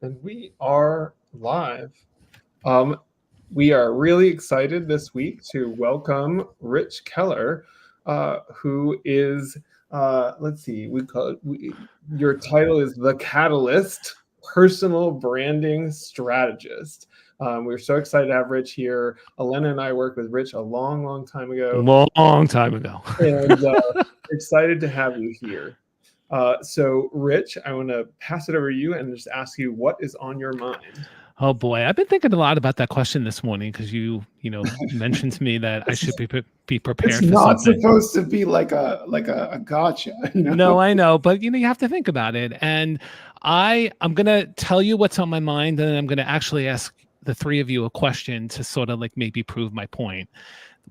And we are live. We are really excited this week to welcome Rich Keller, who is, let's see, your title is The Catalyst, Personal Branding Strategist. We're so excited to have Rich here. Elena and I worked with Rich a long time ago. Long time ago. And excited to have you here. So Rich, I want to pass it over to you and just ask you what is on your mind. Oh boy, I've been thinking a lot about that question this morning because you mentioned to me that I should be prepared it's for not something. Supposed to be like a gotcha. No, I know, but you have to think about it. And I'm gonna tell you what's on my mind, and then I'm gonna actually ask the three of you a question to sort of like maybe prove my point.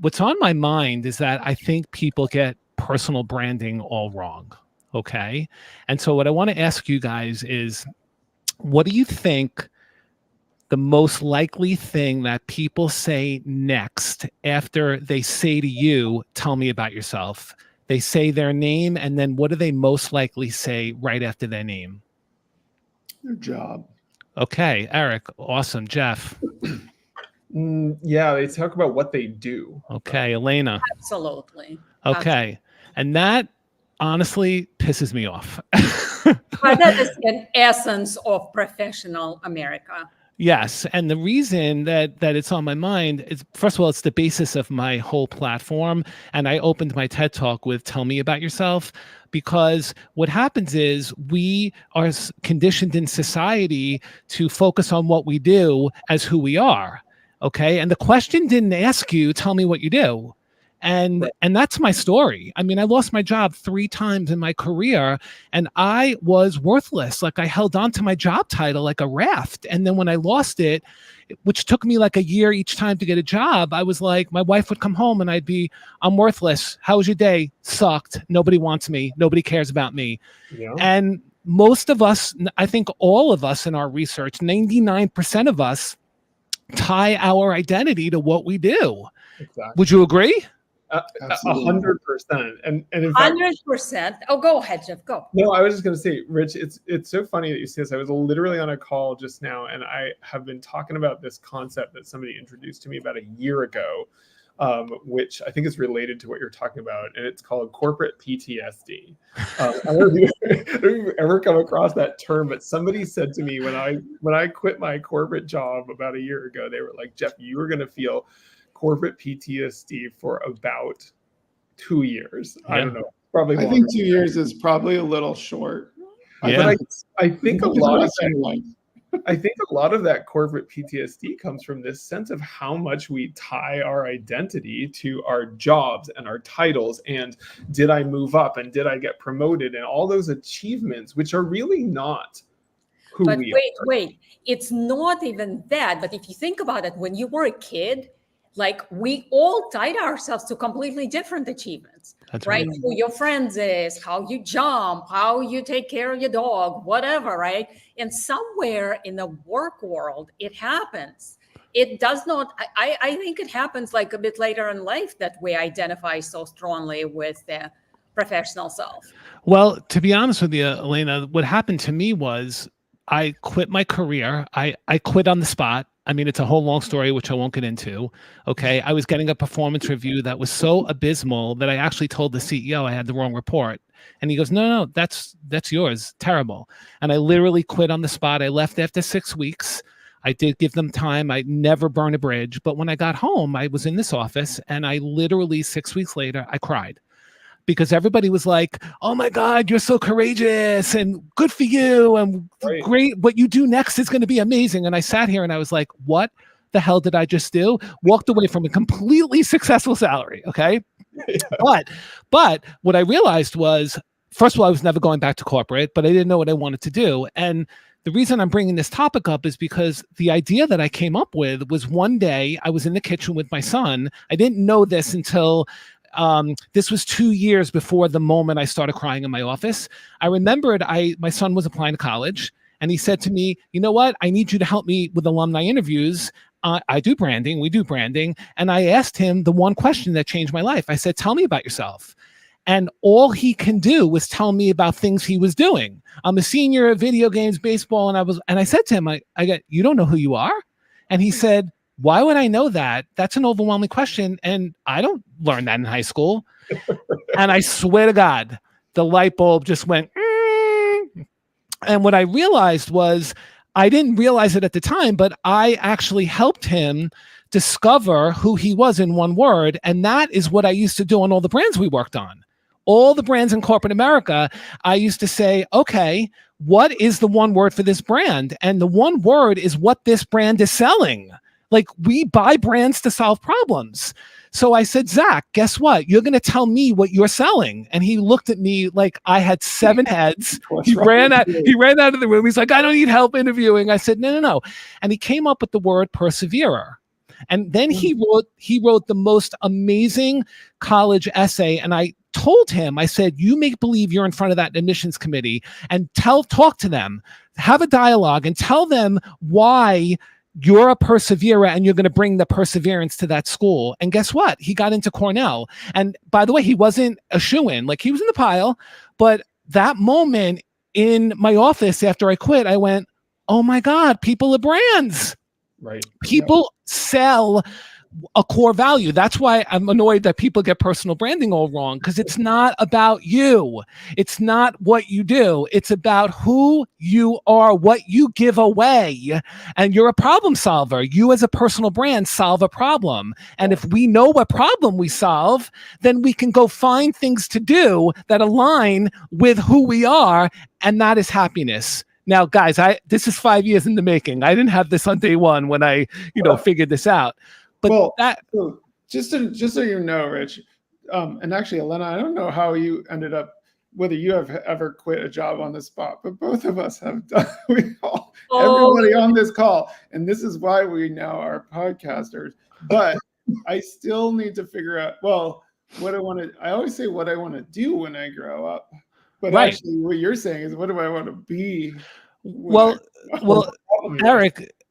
What's on my mind is that I think people get personal branding all wrong. Okay. And so what I want to ask you guys is, what do you think the most likely thing that people say next after they say to you, tell me about yourself? They say their name, and then what do they most likely say right after their name? Their job. Okay, Eric, awesome. Jeff? Yeah, they talk about what they do. Okay, Elena? Absolutely. Okay, and that honestly pisses me off. But that is an essence of professional America. Yes. And the reason that it's on my mind is, first of all, it's the basis of my whole platform. And I opened my TED Talk with tell me about yourself, because what happens is we are conditioned in society to focus on what we do as who we are. Okay. And the question didn't ask you, tell me what you do. And that's my story. I mean, I lost my job 3 times in my career, and I was worthless. Like, I held on to my job title like a raft. And then when I lost it, which took me like a year each time to get a job, I was like, my wife would come home and I'm worthless. How was your day? Sucked. Nobody wants me. Nobody cares about me. Yeah. And most of us, I think all of us in our research, 99% of us tie our identity to what we do. Exactly. Would you agree? 100%. And in fact, 100%. Oh, go ahead, Jeff. Go. No, I was just going to say, Rich, it's so funny that you say this. I was literally on a call just now, and I have been talking about this concept that somebody introduced to me about a year ago, which I think is related to what you're talking about, and it's called corporate PTSD. I don't know if you've ever come across that term, but somebody said to me when I quit my corporate job about a year ago, they were like, Jeff, you were going to feel corporate PTSD for about 2 years. Yeah. I don't know. Probably longer. I think 2 years is probably a little short. Yeah. But I think a lot of that corporate PTSD comes from this sense of how much we tie our identity to our jobs and our titles, and did I move up and did I get promoted, and all those achievements, which are really not who we are. But wait, it's not even that. But if you think about it, when you were a kid, like, we all tied ourselves to completely different achievements. That's right? Who your friends is, how you jump, how you take care of your dog, whatever, right? And somewhere in the work world, it happens. It does not, I think it happens like a bit later in life that we identify so strongly with the professional self. Well, to be honest with you, Elena, what happened to me was I quit my career. I quit on the spot. I mean, it's a whole long story, which I won't get into. Okay. I was getting a performance review that was so abysmal that I actually told the CEO I had the wrong report. And he goes, no, that's yours. Terrible. And I literally quit on the spot. I left after 6 weeks. I did give them time. I never burn a bridge. But when I got home, I was in this office, and I literally 6 weeks later, I cried. Because everybody was like, oh my God, you're so courageous and good for you. And great. What you do next is going to be amazing. And I sat here and I was like, what the hell did I just do? Walked away from a completely successful salary. Okay. Yeah. But what I realized was, first of all, I was never going back to corporate, but I didn't know what I wanted to do. And the reason I'm bringing this topic up is because the idea that I came up with was, one day I was in the kitchen with my son. I didn't know this until this was 2 years before the moment I started crying in my office. I remembered my son was applying to college, and he said to me, you know what? I need you to help me with alumni interviews. I do branding. We do branding. And I asked him the one question that changed my life. I said, tell me about yourself. And all he can do was tell me about things he was doing. I'm a senior at video games, baseball. And I said to him, you don't know who you are? And he said, why would I know that? That's an overwhelming question. And I don't learn that in high school. And I swear to God, the light bulb just went, and what I realized was, I didn't realize it at the time, but I actually helped him discover who he was in one word. And that is what I used to do on all the brands we worked on. All the brands in corporate America, I used to say, okay, what is the one word for this brand? And the one word is what this brand is selling. Like, we buy brands to solve problems. So I said, Zach, guess what? You're going to tell me what you're selling. And he looked at me like I had 7 heads. He ran out of the room. He's like, I don't need help interviewing. I said, no. And he came up with the word perseverer. And then he wrote the most amazing college essay. And I told him, I said, you make believe you're in front of that admissions committee and talk to them, have a dialogue and tell them why you're a perseverer and you're going to bring the perseverance to that school. And guess what? He got into Cornell. And by the way, he wasn't a shoo-in, like he was in the pile. But that moment in my office after I quit, I went, oh my God, people are brands. Right. People sell a core value. That's why I'm annoyed that people get personal branding all wrong, because it's not about you. It's not what you do. It's about who you are, what you give away. And you're a problem solver. You as a personal brand solve a problem. And if we know what problem we solve, then we can go find things to do that align with who we are. And that is happiness. Now, guys, this is 5 years in the making. I didn't have this on day one when I, figured this out. But so just so you know, Rich, and actually, Elena, I don't know how you ended up, whether you have ever quit a job on the spot, but both of us have done. Everybody on this call, and this is why we now are podcasters. But I still need to figure out, what I want to. I always say what I want to do when I grow up, but actually, what you're saying is, what do I want to be? Well,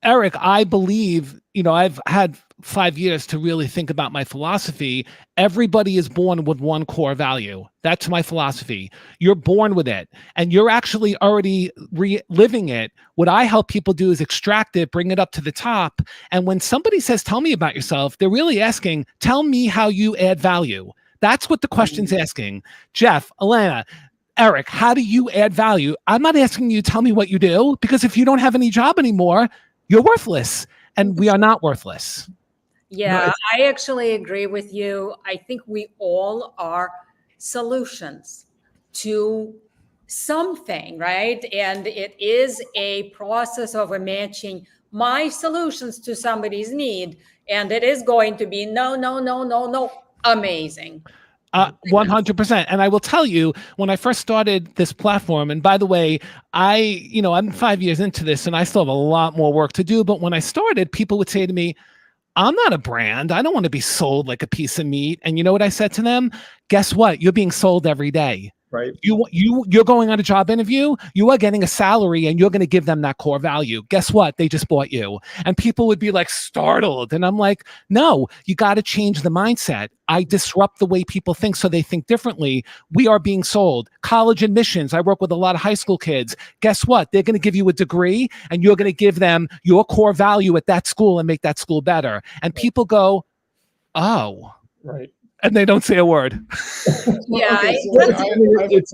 Eric, I believe, I've had 5 years to really think about my philosophy. Everybody is born with one core value. That's my philosophy. You're born with it, and you're actually already living it. What I help people do is extract it, bring it up to the top. And when somebody says, tell me about yourself, they're really asking, tell me how you add value. That's what the question's asking. Jeff, Elena, Eric, how do you add value? I'm not asking you to tell me what you do, because if you don't have any job anymore, you're worthless, and we are not worthless. Yeah, I actually agree with you. I think we all are solutions to something, right? And it is a process of matching my solutions to somebody's need. And it is going to be no, amazing. 100%. And I will tell you, when I first started this platform, and by the way, I'm 5 years into this and I still have a lot more work to do. But when I started, people would say to me, I'm not a brand. I don't want to be sold like a piece of meat. And you know what I said to them? Guess what? You're being sold every day. Right. You're going on a job interview. You are getting a salary and you're going to give them that core value. Guess what? They just bought you. And people would be like startled. And I'm like, no, you got to change the mindset. I disrupt the way people think so they think differently. We are being sold. College admissions. I work with a lot of high school kids. Guess what? They're going to give you a degree and you're going to give them your core value at that school and make that school better. And people go, oh. Right. And they don't say a word. Yeah, it's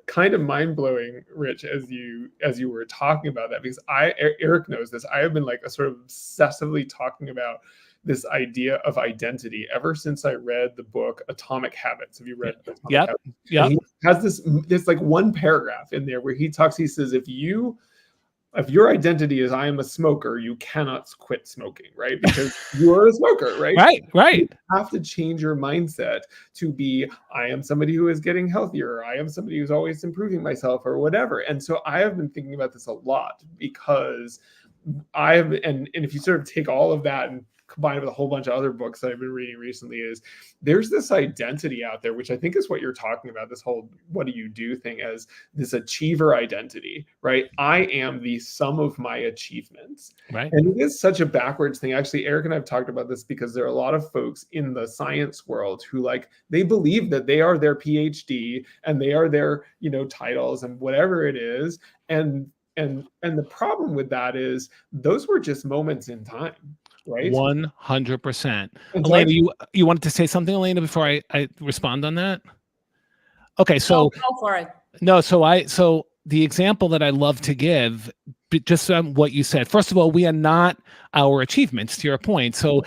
kind of mind blowing, Rich, as you were talking about that, because Eric knows this. I have been like a sort of obsessively talking about this idea of identity ever since I read the book Atomic Habits. Have you read Atomic Habits? Yeah. He has this like one paragraph in there where he says, if your identity is I am a smoker, you cannot quit smoking, right? Because you're a smoker, right? Right. You have to change your mindset to be, I am somebody who is getting healthier. I am somebody who's always improving myself or whatever. And so I have been thinking about this a lot, because and if you sort of take all of that and combined with a whole bunch of other books that I've been reading recently, is there's this identity out there, which I think is what you're talking about, this whole what do you do thing, as this achiever identity, right? I am the sum of my achievements. Right. And it is such a backwards thing. Actually, Eric and I've talked about this because there are a lot of folks in the science world who, like, they believe that they are their PhD and they are their, you know, titles and whatever it is. And the problem with that is those were just moments in time, right? 100%. Elena, you wanted to say something, Elena, before I respond on that? Okay, so go for it. No, so the example that I love to give, just what you said. First of all, we are not our achievements, to your point. So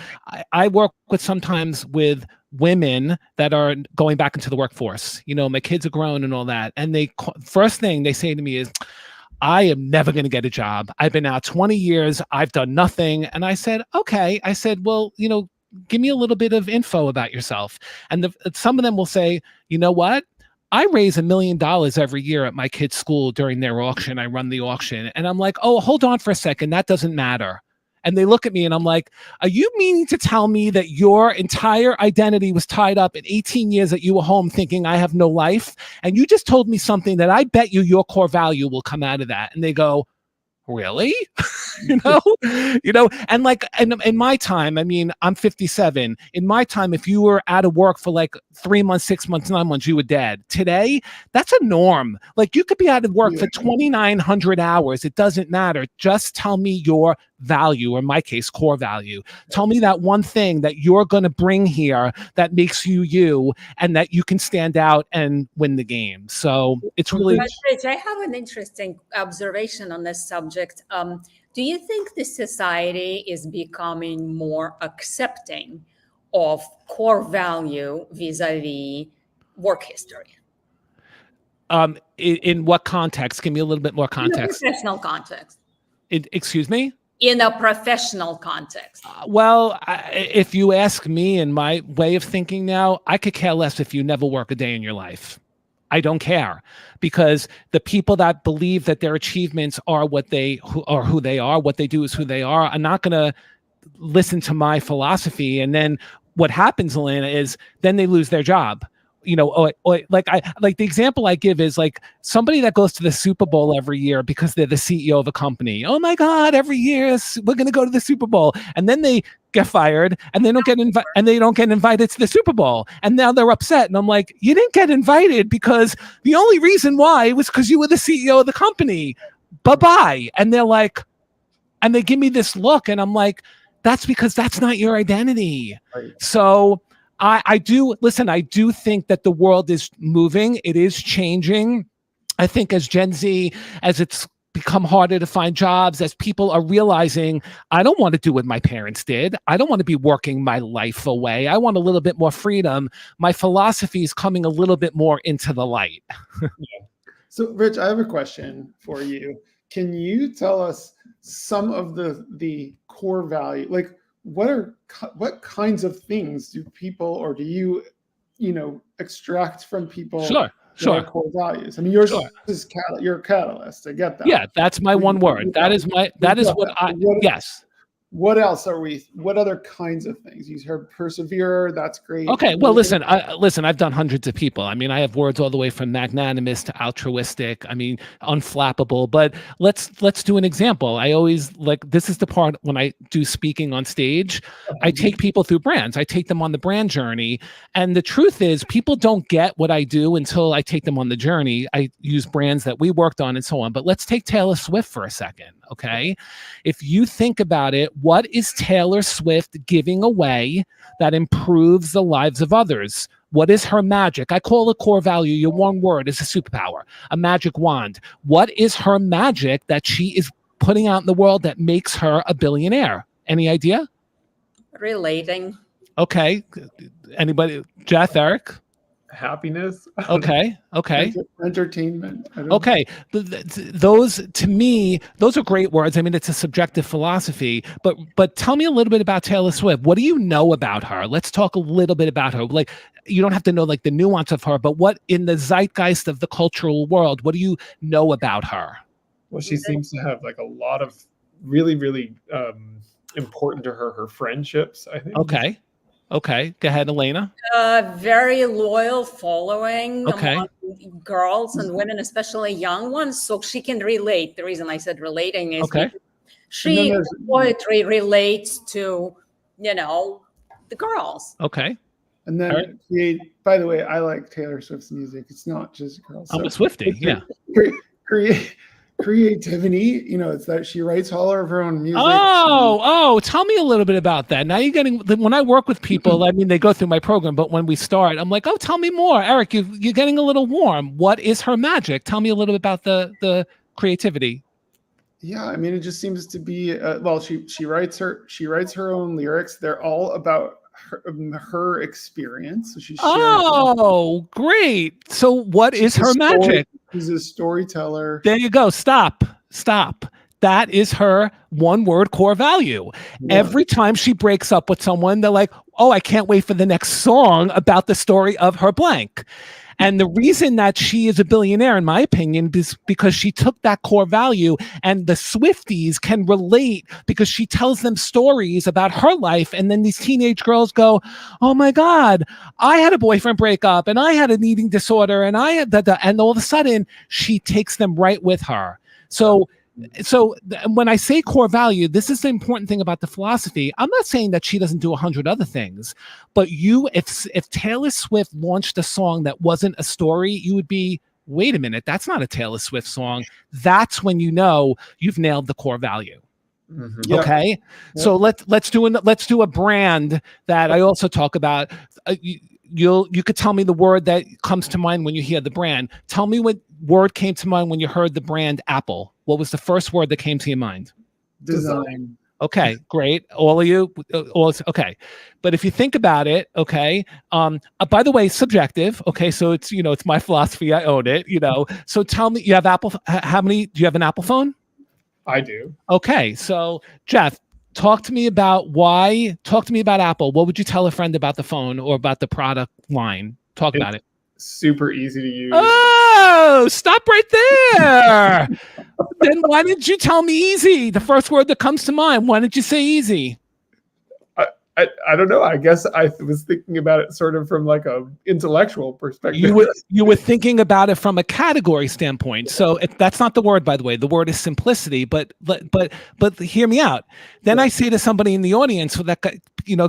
I work sometimes with women that are going back into the workforce. You know, my kids are grown and all that. And first thing they say to me is, I am never going to get a job. I've been out 20 years. I've done nothing. And I said, okay. I said, well, you know, give me a little bit of info about yourself. And some of them will say, you know what? I raise $1 million every year at my kids' school during their auction. I run the auction. And I'm like, oh, hold on for a second. That doesn't matter. And they look at me and I'm like, are you meaning to tell me that your entire identity was tied up in 18 years that you were home thinking I have no life? And you just told me something that I bet you your core value will come out of that. And they go, really? you know, and like, and in my time, I mean, I'm 57. In my time, if you were out of work for like 3 months, 6 months, 9 months, you were dead. Today, that's a norm. Like, you could be out of work for 2,900 hours. It doesn't matter. Just tell me your value, or in my case, core value. Tell me that one thing that you're going to bring here that makes you you, and that you can stand out and win the game. So it's really... Rich, I have an interesting observation on this subject. Do you think the society is becoming more accepting of core value vis-a-vis work history? In what context? Give me a little bit more context. In a professional context. Excuse me? In a professional context. Well, if you ask me, in my way of thinking now, I could care less if you never work a day in your life. I don't care, because the people that believe that their achievements are who they are, what they do is who they are not going to listen to my philosophy. And then what happens, Elena, is then they lose their job. You know, like the example I give is like somebody that goes to the Super Bowl every year because they're the CEO of a company. Oh my God, every year we're going to go to the Super Bowl, and then they get fired and they don't get invited to the Super Bowl, and now they're upset. And I'm like, you didn't get invited because the only reason why was because you were the CEO of the company. Bye-bye. And they're like, and they give me this look, and I'm like, that's because that's not your identity. Right. So I do think that the world is moving. It is changing. I think as Gen Z, as it's become harder to find jobs, as people are realizing, I don't want to do what my parents did. I don't want to be working my life away. I want a little bit more freedom. My philosophy is coming a little bit more into the light. Yeah. So, Rich, I have a question for you. Can you tell us some of the core value, like what kinds of things do people, or do you extract from people? Sure. Core values. I mean, yours is you're a catalyst. I get that. Yeah, that's my one word. Yes. What else what other kinds of things? You heard perseverer. That's great. Okay. Well, listen, I've done hundreds of people. I mean, I have words all the way from magnanimous to altruistic. I mean, unflappable. But let's do an example. I always this is the part when I do speaking on stage, I take people through brands. I take them on the brand journey. And the truth is, people don't get what I do until I take them on the journey. I use brands that we worked on and so on. But let's take Taylor Swift for a second. Okay. If you think about it, what is Taylor Swift giving away that improves the lives of others? What is her magic? I call it core value. Your one word is a superpower, a magic wand. What is her magic that she is putting out in the world that makes her a billionaire? Any idea? Relating. Okay. Anybody? Jeff, Eric? Happiness. Okay. Entertainment. Okay. Those, to me, those are great words. I mean, it's a subjective philosophy, but tell me a little bit about Taylor Swift. What do you know about her? Let's talk a little bit about her. Like, you don't have to know like the nuance of her, but what in the zeitgeist of the cultural world, what do you know about her? Well, she seems to have like a lot of really, really important to her friendships, I think. Okay. Go ahead, Elena. Very loyal following Okay. among girls and women, especially young ones, so she can relate. The reason I said relating is Okay. because she poetry relates to, the girls. Okay. And then by the way, I like Taylor Swift's music. It's not just girls. I'm a Swiftie, yeah. Creativity, it's that she writes all of her own music. Tell me a little bit about that. Now you're getting, when I work with people, I mean, they go through my program, but when we start, I'm like, tell me more. Eric, you're getting a little warm. What is her magic? Tell me a little bit about the creativity. Yeah, I mean, it just seems to be, she writes her own lyrics. They're all about her experience. So she's sharing great. So what is her magic? She's a storyteller. There you go. Stop. That is her one word core value. Yeah. Every time she breaks up with someone, they're like, I can't wait for the next song about the story of her blank. And the reason that she is a billionaire, in my opinion, is because she took that core value, and the Swifties can relate because she tells them stories about her life. And then these teenage girls go, oh my God, I had a boyfriend break up and I had an eating disorder and I had and all of a sudden she takes them right with her. So when I say core value, this is the important thing about the philosophy. I'm not saying that she doesn't do 100 other things, but if Taylor Swift launched a song that wasn't a story, you would be, wait a minute, that's not a Taylor Swift song. That's when you've nailed the core value. Mm-hmm. Okay. Yep. So let's do a brand that I also talk about. You could tell me the word that comes to mind when you hear the brand. Tell me what word came to mind when you heard the brand Apple. What was the first word that came to your mind? Design. Okay, great. All of you. Okay. But if you think about it, okay. By the way, subjective. Okay. So it's, it's my philosophy. I own it, So tell me, you have Apple. Do you have an Apple phone? I do. Okay. So Jeff, talk to me about Apple. What would you tell a friend about the phone or about the product line? Talk about it. Super easy to use. Oh, stop right there. Then why didn't you tell me easy? The first word that comes to mind. Why didn't you say easy? I don't know. I guess I was thinking about it sort of from like a intellectual perspective. You were thinking about it from a category standpoint. So that's not the word, by the way. The word is simplicity. But hear me out. Then I say to somebody in the audience that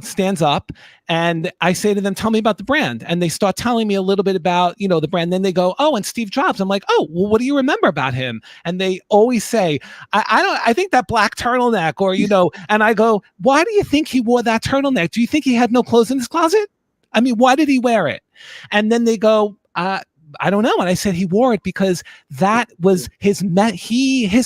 stands up, and I say to them, "Tell me about the brand." And they start telling me a little bit about the brand. Then they go, "Oh, and Steve Jobs." I'm like, "Oh, well, what do you remember about him?" And they always say, I think that black turtleneck, or And I go, "Why do you think he wore that turtleneck? Do you think he had no clothes in his closet? I mean, why did he wear it?" And then they go, I don't know. And I said he wore it because that was his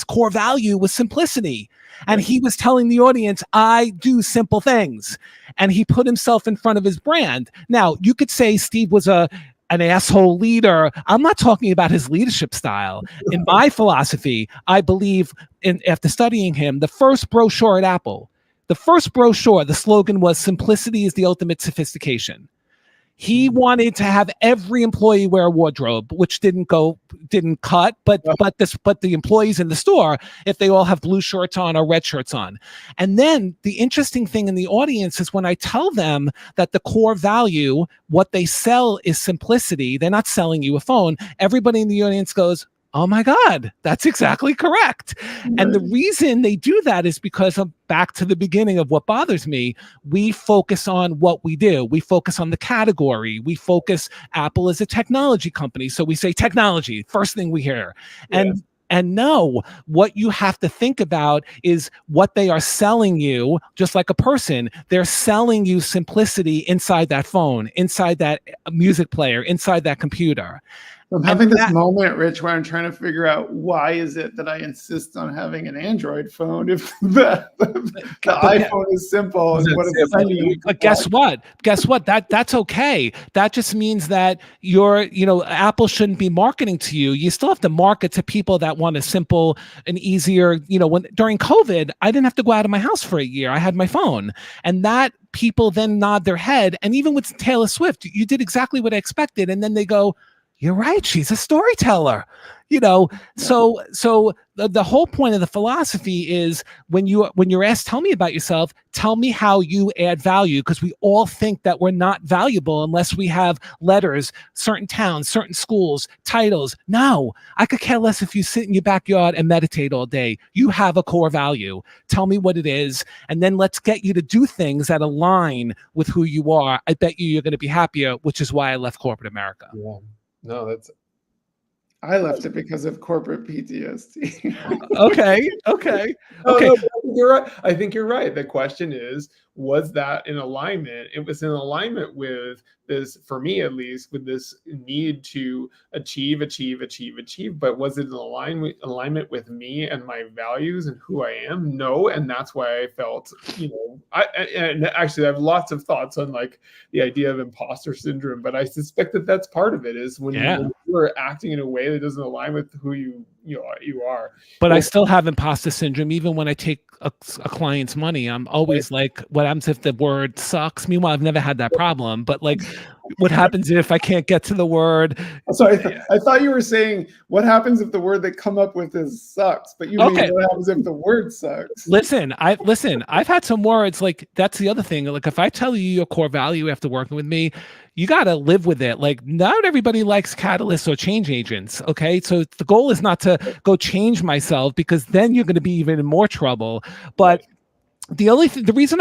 core value was simplicity. And he was telling the audience, I do simple things. And he put himself in front of his brand. Now, you could say Steve was an asshole leader. I'm not talking about his leadership style. In my philosophy, I believe, after studying him, the first brochure at Apple, the slogan was, simplicity is the ultimate sophistication. He wanted to have every employee wear a wardrobe, which didn't cut, but the employees in the store, if they all have blue shirts on or red shirts on. And then the interesting thing in the audience is when I tell them that the core value, what they sell is simplicity, they're not selling you a phone. Everybody in the audience goes, oh my God, that's exactly correct. Mm-hmm. And the reason they do that is because of, back to the beginning of what bothers me, we focus on what we do. We focus on the category. We focus, Apple is a technology company. So we say technology, first thing we hear. Yeah. And no, what you have to think about is what they are selling you, just like a person. They're selling you simplicity inside that phone, inside that music player, inside that computer. I'm having this moment, Rich, where I'm trying to figure out why is it that I insist on having an Android phone if the iPhone is simple. And what but guess what? That's okay. That just means that Apple shouldn't be marketing to you. You still have to market to people that want a simple and easier, during COVID, I didn't have to go out of my house for a year. I had my phone, and that people then nod their head. And even with Taylor Swift, you did exactly what I expected. And then they go, you're right. She's a storyteller. So the whole point of the philosophy is when you're asked, tell me about yourself, tell me how you add value, because we all think that we're not valuable unless we have letters, certain towns, certain schools, titles. No, I could care less if you sit in your backyard and meditate all day. You have a core value. Tell me what it is, and then let's get you to do things that align with who you are. I bet you're going to be happier, which is why I left corporate America. Yeah. No, I left it because of corporate PTSD. Okay. No, you're right. I think you're right. The question is, was that in alignment? It was in alignment with this, for me at least, with this need to achieve. But was it in alignment with me and my values and who I am? No. And that's why I felt, and actually I have lots of thoughts on like the idea of imposter syndrome, but I suspect that that's part of it, is when you're acting in a way that doesn't align with who you are. But I still have imposter syndrome. Even when I take a client's money, I'm always like, what happens if the word sucks? Meanwhile, I've never had that problem, but like, what happens if I can't get to the word? Sorry, I thought you were saying what happens if the word they come up with is sucks, but you mean what happens if the word sucks? Listen, I've had some words, like that's the other thing. Like if I tell you your core value after working with me, you got to live with it. Like not everybody likes catalysts or change agents. Okay. So the goal is not to go change myself, because then you're going to be even in more trouble. But the reason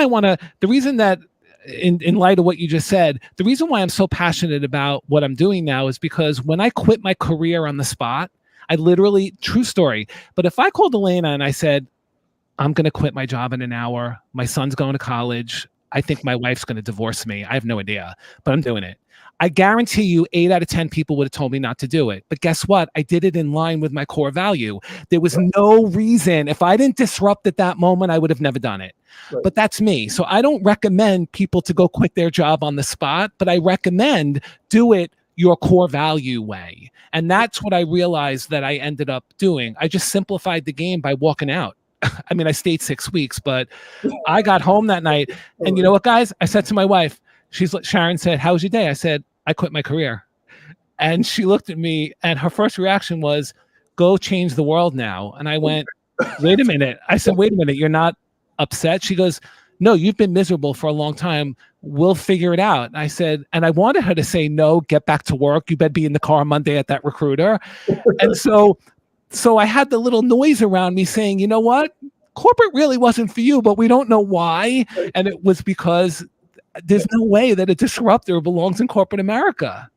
that in light of what you just said, the reason why I'm so passionate about what I'm doing now is because when I quit my career on the spot, I literally, true story, but if I called Elena and I said, I'm going to quit my job in an hour, my son's going to college, I think my wife's going to divorce me, I have no idea, but I'm doing it. I guarantee you 8 out of 10 people would have told me not to do it. But guess what? I did it in line with my core value. There was no reason. If I didn't disrupt at that moment, I would have never done it. Right. But that's me. So I don't recommend people to go quit their job on the spot, but I recommend do it your core value way. And that's what I realized that I ended up doing. I just simplified the game by walking out. I mean, I stayed 6 weeks, but I got home that night. And you know what, guys? I said to my wife, Sharon said, how was your day? I said, I quit my career. And she looked at me and her first reaction was, go change the world now. And I went, wait a minute. I said, wait a minute. You're not upset? She goes, no, you've been miserable for a long time. We'll figure it out. And I said, and I wanted her to say, no, get back to work. You better be in the car Monday at that recruiter. And so I had the little noise around me saying, you know what? Corporate really wasn't for you, but we don't know why. And it was because there's no way that a disruptor belongs in corporate America.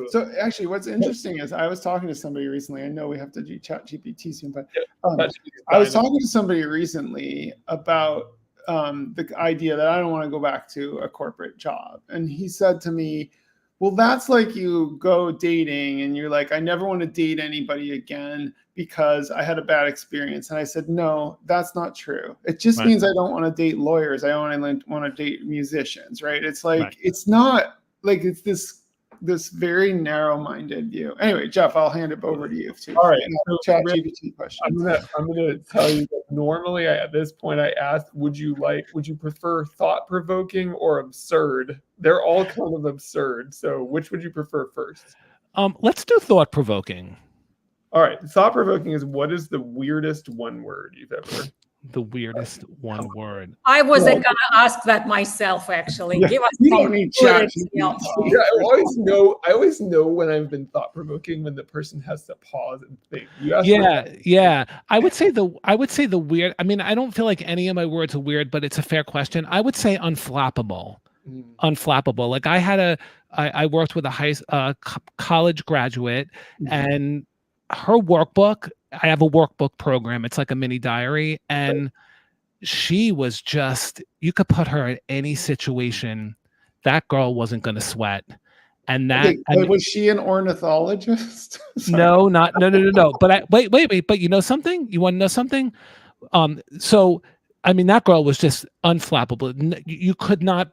So actually, what's interesting is I was talking to somebody recently. I know we have to do chat GPT soon, but I was talking to somebody recently about the idea that I don't want to go back to a corporate job. And he said to me, well, that's like you go dating and you're like, I never want to date anybody again because I had a bad experience. And I said, no, that's not true. It just means I don't want to date lawyers. I only want to date musicians, right? It's like, it's not like it's this very narrow-minded view. Anyway, Jeff, I'll hand it over to you too. All right. Chat GPT question. I'm gonna tell you that normally at this point I asked, would you prefer thought-provoking or absurd? They're all kind of absurd. So which would you prefer first? Let's do thought-provoking. All right. Thought-provoking is, what is the weirdest one word you've ever? The weirdest one word. I wasn't going to ask that myself, actually. Yeah. Give us You don't need chat. Yeah, I always know when I've been thought-provoking, when the person has to pause and think. Yeah. I would say the weird. I mean, I don't feel like any of my words are weird, but it's a fair question. I would say unflappable. Unflappable. Like I worked with a college graduate, and her workbook, I have a workbook program. It's like a mini diary. And she was just, you could put her in any situation. That girl wasn't going to sweat. And that, was she an ornithologist? No. But wait. But you know something? You want to know something? So, I mean, that girl was just unflappable. You could not,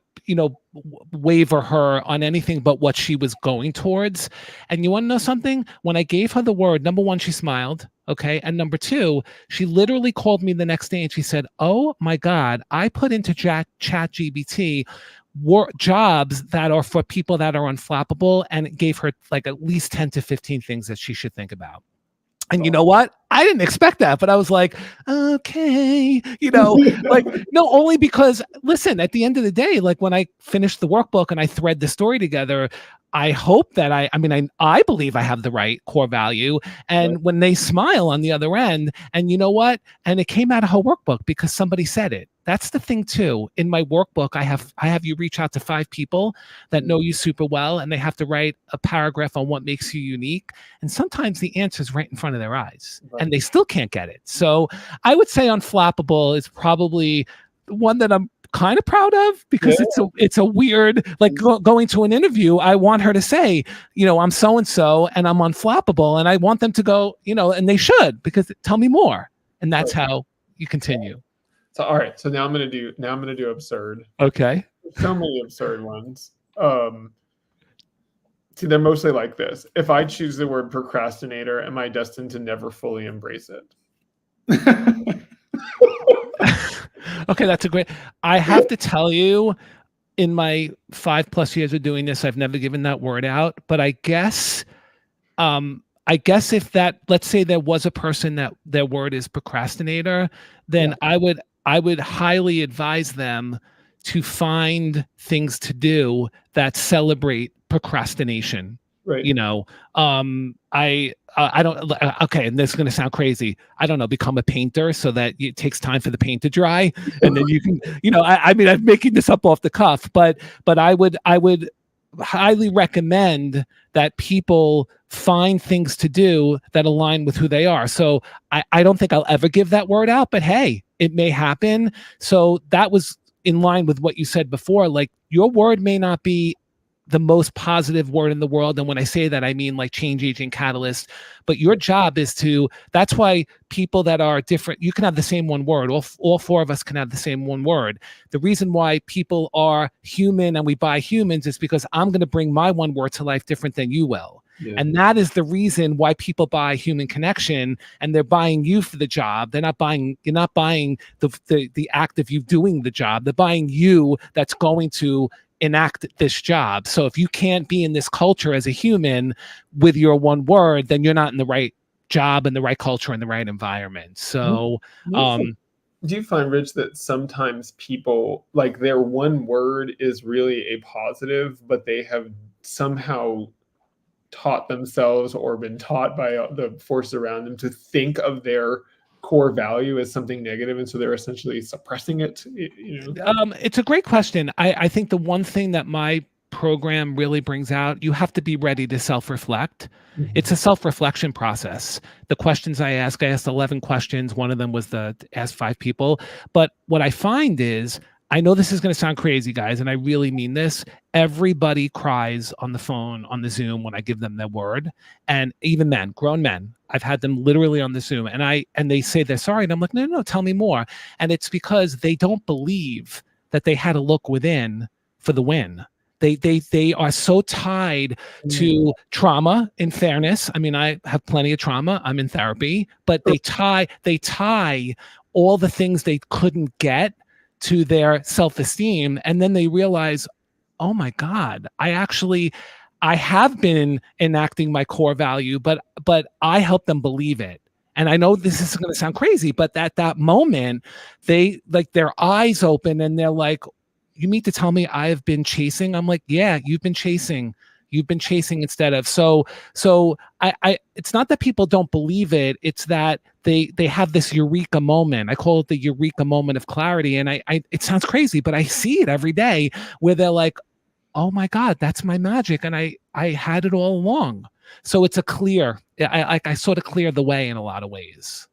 waver her on anything but what she was going towards. And you want to know something? When I gave her the word, number one, she smiled. Okay. And number two, she literally called me the next day and she said, oh my God, I put into chat GPT jobs that are for people that are unflappable, and it gave her like at least 10 to 15 things that she should think about. And you know what? I didn't expect that, but I was like, okay, like, no, only because, listen, at the end of the day, like when I finish the workbook and I thread the story together, I hope that I believe I have the right core value. And when they smile on the other end, and you know what? And it came out of her workbook because somebody said it. That's the thing too. In my workbook, I have you reach out to 5 people that know you super well, and they have to write a paragraph on what makes you unique. And sometimes the answer is right in front of their eyes, and they still can't get it. So I would say Unflappable is probably one that I'm kind of proud of, because it's a weird, like going to an interview, I want her to say, I'm so-and-so and I'm unflappable, and I want them to go, and they should, because tell me more. And that's how you continue. So, all right. So now I'm going to do absurd. Okay. So many absurd ones. See, they're mostly like this. If I choose the word procrastinator, am I destined to never fully embrace it? Okay, that's a great. I have to tell you, in my 5+ years of doing this, I've never given that word out. But I guess if that, let's say there was a person that their word is procrastinator, then I would highly advise them to find things to do that celebrate procrastination. Right. I don't, okay, and this is going to sound crazy. I don't know, become a painter so that it takes time for the paint to dry. And then you can, I'm making this up off the cuff, but I would highly recommend that people find things to do that align with who they are. So I don't think I'll ever give that word out, but hey, it may happen. So that was in line with what you said before. Like, your word may not be the most positive word in the world. And when I say that, I mean like change agent catalyst, but your job is that's why people that are different, you can have the same one word. All 4 of us can have the same one word. The reason why people are human and we buy humans is because I'm going to bring my one word to life different than you will. Yeah. And that is the reason why people buy human connection, and they're buying you for the job. You're not buying the act of you doing the job. They're buying you that's going to enact this job. So if you can't be in this culture as a human with your one word, then you're not in the right job and the right culture and the right environment. So do you find, Rich, that sometimes people, like, their one word is really a positive, but they have somehow taught themselves or been taught by the forces around them to think of their core value as something negative, and so they're essentially suppressing it? It's a great question. I think the one thing that my program really brings out, you have to be ready to self-reflect. Mm-hmm. It's a self-reflection process. The questions I asked 11 questions. One of them was ask 5 people. But what I find is, I know this is going to sound crazy, guys, and I really mean this. Everybody cries on the phone, on the Zoom, when I give them their word. And even men, grown men, I've had them literally on the Zoom, and they say they're sorry. And I'm like, no, tell me more. And it's because they don't believe that they had to look within for the win. They are so tied to trauma. In fairness, I mean, I have plenty of trauma. I'm in therapy, but they tie all the things they couldn't get to their self-esteem, and then they realize, oh my God, I have been enacting my core value, but I help them believe it. And I know this is going to sound crazy, but at that moment, they, like, their eyes open and they're like, you mean to tell me I've been chasing? I'm like, yeah, you've been chasing instead of. So I it's not that people don't believe it. It's that they have this eureka moment. I call it the eureka moment of clarity. And it sounds crazy, but I see it every day where they're like, oh my God, that's my magic. And I had it all along. So it's I sort of clear the way in a lot of ways.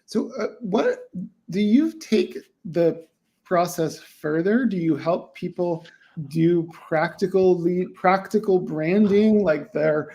So what do you take the process further? Do you help people do practical branding, like their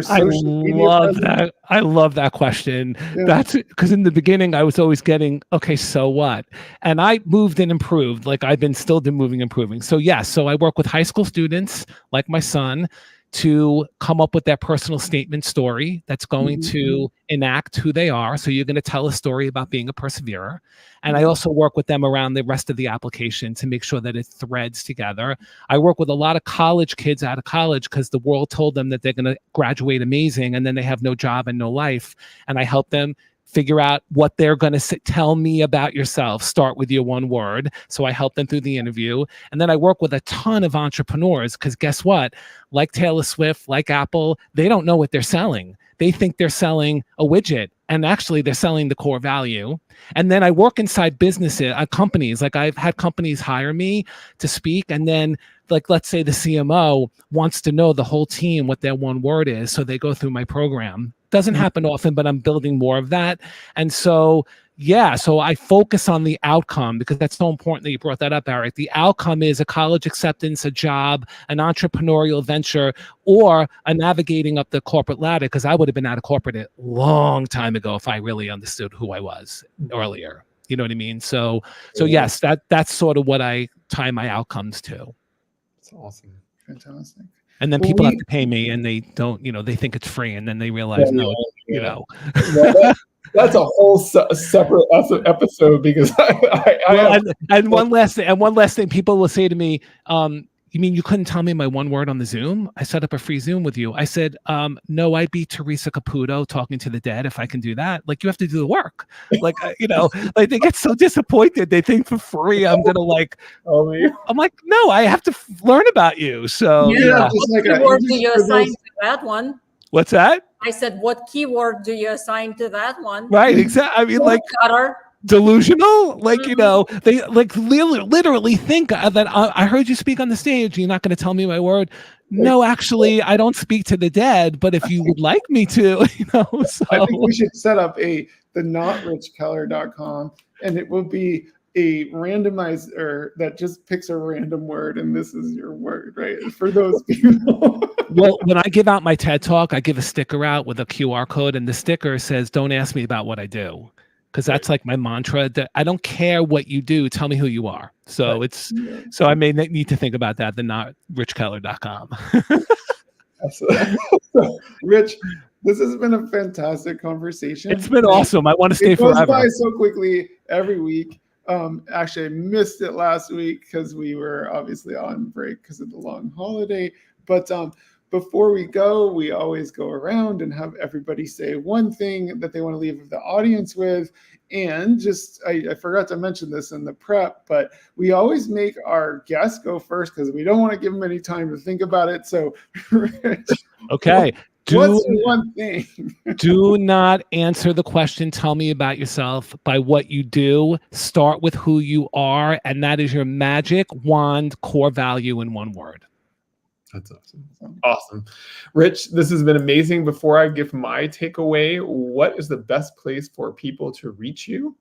social media? I love that question. Yeah. That's because in the beginning I was always getting, okay, so what? And I moved and improved. Like, I've been still moving, improving. So yes, so I work with high school students like my son to come up with their personal statement story that's going to enact who they are. So you're going to tell a story about being a perseverer. And I also work with them around the rest of the application to make sure that it threads together. I work with a lot of college kids out of college because the world told them that they're going to graduate amazing and then they have no job and no life. And I help them figure out what they're going to tell me about yourself. Start with your one word. So I help them through the interview. And then I work with a ton of entrepreneurs because guess what? Like Taylor Swift, like Apple, they don't know what they're selling. They think they're selling a widget, and actually they're selling the core value. And then I work inside businesses, companies. Like I've had companies hire me to speak, and then like, let's say the CMO wants to know the whole team what their one word is. So they go through my program. Doesn't happen often, but I'm building more of that. And so, yeah, so I focus on the outcome because that's so important that you brought that up, Eric. The outcome is a college acceptance, a job, an entrepreneurial venture, or a navigating up the corporate ladder, because I would have been out of corporate a long time ago if I really understood who I was earlier. You know what I mean? So yes, that's sort of what I tie my outcomes to. That's awesome. Fantastic. And then people have to pay me, and they don't, they think it's free, and then they realize, That's a whole separate episode because and one last thing, people will say to me, you mean you couldn't tell me my one word on the Zoom? I set up a free Zoom with you. I said, no, I'd be Teresa Caputo talking to the dead if I can do that. Like, you have to do the work. Like, like they get so disappointed. They think for free I'm gonna I'm like, no, I have to learn about you. So what keyword do you assign to that one? What's that? I said, what keyword do you assign to that one? Right, exactly. I mean, like, delusional, like they like literally think that I heard you speak on the stage. You're not going to tell me my word. No, actually, I don't speak to the dead. But if you would like me to, so. I think we should set up the notrichkeller.com, and it will be a randomizer that just picks a random word, and this is your word, right? For those people. Well, when I give out my TED Talk, I give a sticker out with a QR code, and the sticker says, "Don't ask me about what I do." Because that's like my mantra. That I don't care what you do. Tell me who you are. So so I may need to think about that. The notrichkeller.com. Rich, this has been a fantastic conversation. It's been awesome. I want to stay forever. It goes by so quickly every week. Actually, I missed it last week because we were obviously on break because of the long holiday. But before we go, we always go around and have everybody say one thing that they want to leave the audience with. And just, I forgot to mention this in the prep, but we always make our guests go first because we don't want to give them any time to think about it. So, okay. What's one thing? Do not answer the question, tell me about yourself, by what you do. Start with who you are. And that is your magic wand core value in one word. That's awesome. Awesome. Rich, this has been amazing. Before I give my takeaway, what is the best place for people to reach you?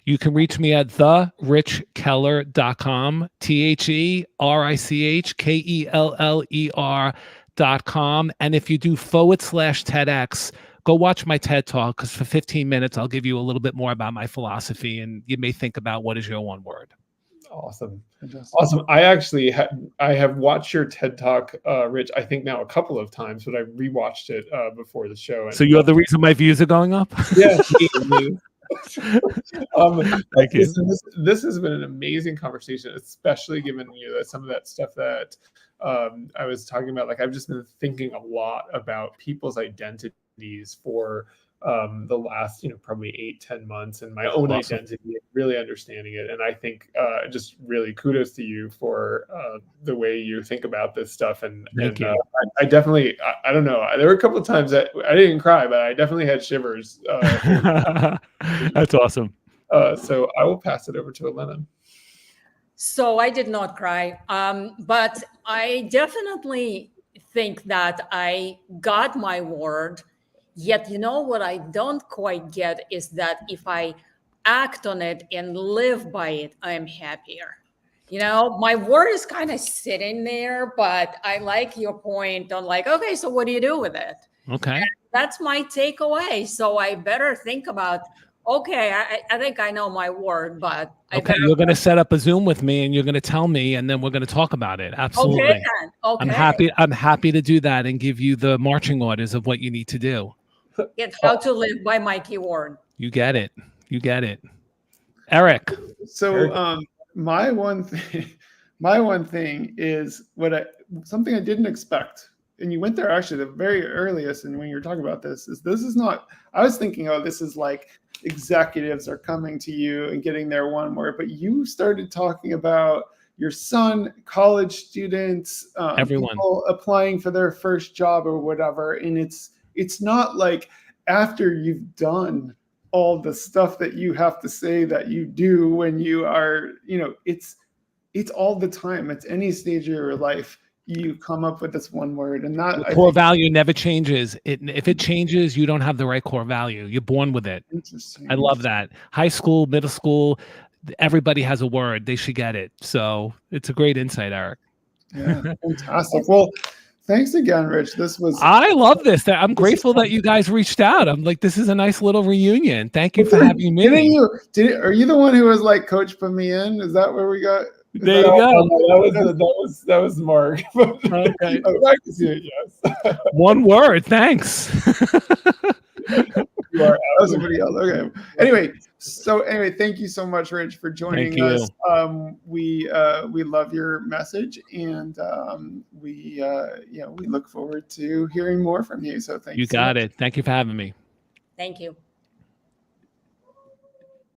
You can reach me at therichkeller.com, TheRichKeller.com. And if you do /TEDx, go watch my TED Talk, because for 15 minutes, I'll give you a little bit more about my philosophy, and you may think about what is your one word. Awesome. Awesome. I actually I have watched your TED Talk, Rich, I think now a couple of times, but I rewatched it before the show. And, so you're the reason my views are going up? Yeah. Thank you. This has been an amazing conversation, especially given that some of that stuff that I was talking about. Like, I've just been thinking a lot about people's identities for the last, probably 8-10 months, and my own identity, really understanding it. And I think just really kudos to you for the way you think about this stuff. And I definitely, I don't know, there were a couple of times that I didn't cry, but I definitely had shivers. That's awesome. So I will pass it over to Elena. So I did not cry, but I definitely think that I got my word. Yet, what I don't quite get is that if I act on it and live by it, I'm happier. My word is kind of sitting there, but I like your point on okay, so what do you do with it? Okay. And that's my takeaway. So I better think about Okay, I think I know my word, but okay, you're going to set up a Zoom with me, and you're going to tell me, and then we're going to talk about it. Absolutely. Okay, then. Okay. I'm happy to do that and give you the marching orders of what you need to do. Get how to live by my keyword. You get it. You get it. Eric. So my one thing is something I didn't expect. And you went there actually the very earliest, and when you were talking about this is not, I was thinking, oh, this is like executives are coming to you and getting their one word, but you started talking about your son, college students, everyone people applying for their first job or whatever. And it's not like after you've done all the stuff that you have to say that you do when you are, it's all the time. It's any stage of your life. You come up with this one word, and that core value never changes. If it changes, you don't have the right core value. You're born with it. Interesting. I love that. High school, middle school, everybody has a word. They should get it. So it's a great insight, Eric. Yeah, fantastic. Well, thanks again, Rich. I love this. I'm grateful that you guys reached out. I'm like, this is a nice little reunion. Thank you for having me. Are you the one who was like, Coach, put me in? Is that where we got? There you go. That was Mark. Okay. Yes. One word. Thanks. You are somebody else. Okay. Anyway, thank you so much, Rich, for joining us. We love your message, and we look forward to hearing more from you. So thank you. You got it. Thank you for having me. Thank you.